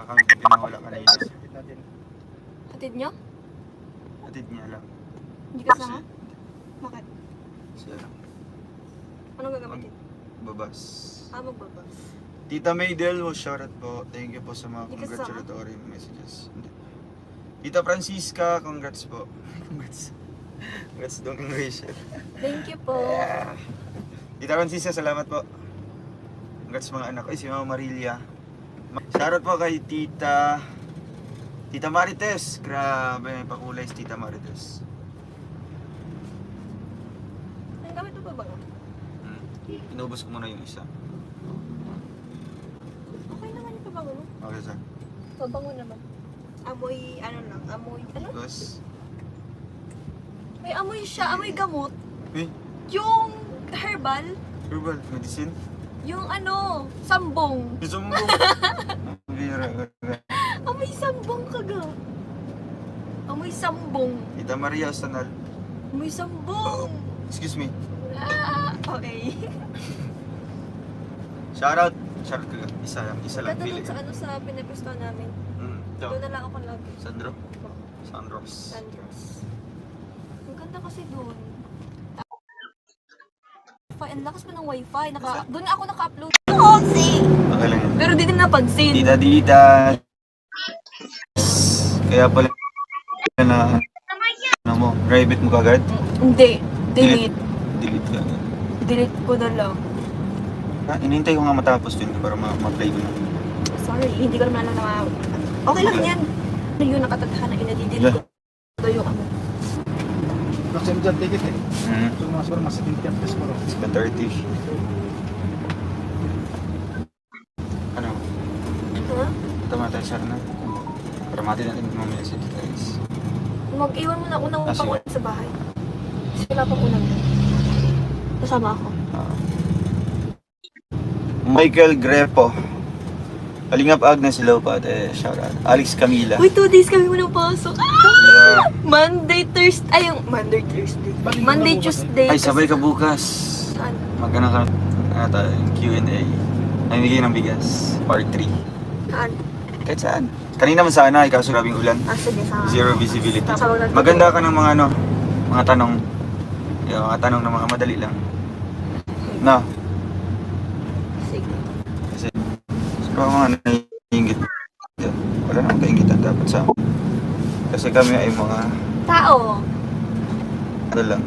kami pinawala kanina. Hatid nyo? Hatid niya lang. Hindi kasama? Bakit? Siya lang. Anong gagamitin? Babas. Magbabas. Tita Maydel, shoutout po. Thank you po sa mga Hindi kasama? congratulatory messages. Hindi. Tita Francisca, congrats po. Congrats. Congrats Dong Rachel. Thank you po. Yeah. Tita Francisca, salamat po. Congrats mga anak. Ay, si Mama Marilia. Shoutout po kay Tita Marites. Grabe, may pakulay si Tita Marites. Ang gamit mo ba ba? Inubos ko muna yung isa. Okay naman yung pabango mo. Okay, sir. Pabango naman. Amoy, ano lang, amoy, ano? Tapos, May amoy siya, amoy gamot. eh, Yung herbal, herbal medicine. yung ano, sambong. Gusto mo mo? Amoy sambong kaga. Amoy sambong. Tita Maria Sanal. Amoy sambong. Excuse me. Ah, okay. Shoutout. Shoutout ka. Isa lang Ganda pili. dun sa ano sa pinagusto namin. Ito. Doon na lang ako lagi. Sandro. Sandros. Sanders. Ang ganda kasi doon. Ang lakas pa ng wifi. Doon ako naka-upload. Kasi! Okay lang yan. Pero di din napansin. Dita. Kaya pala na ano mo, private mo kagad? Hindi. Delete. Delete ka. Delete ko na lang. Inintay ko nga matapos yun para ma-play ko na. Sorry, hindi ko naman alam na okay lang yan. Ano yun, nakataghan na inadidil ko. Ito yung ano. Maximum dyan ticket eh. Hmm. So mga siguro mas 70 ang peso ko. 30. Ano? Huh? Tama tayo sir na. Para mati natin yung mga message guys. Mag-iwan mo na unang Ah, sige. pangunan sa bahay. Kasi wala pang unang doon. Kasama ako. Michael Grepo. Kalingap Agnes, hello pa. Shoutout. Alex Camila. Uy, 2 days kami muna pasok. Yeah. Monday, Thursday. Ay, yung Monday, Thursday. Monday, Tuesday. Ay, sabay ka bukas. Saan? Magkano ka ata yung Q&A. Ay, bigay ng bigas. Part 3. Saan? Kahit saan. Kanina man sana, kaso grabing ulan. Ah, sige, sa... Zero visibility. Tatawag natin. Maganda ka ng mga ano, mga tanong. Yung mga tanong na mga madali lang. Na, Sige. kasi siguro mga naiingit. Wala namang kaingitan dapat sa amin. Kasi kami ay mga Tao. ano lang.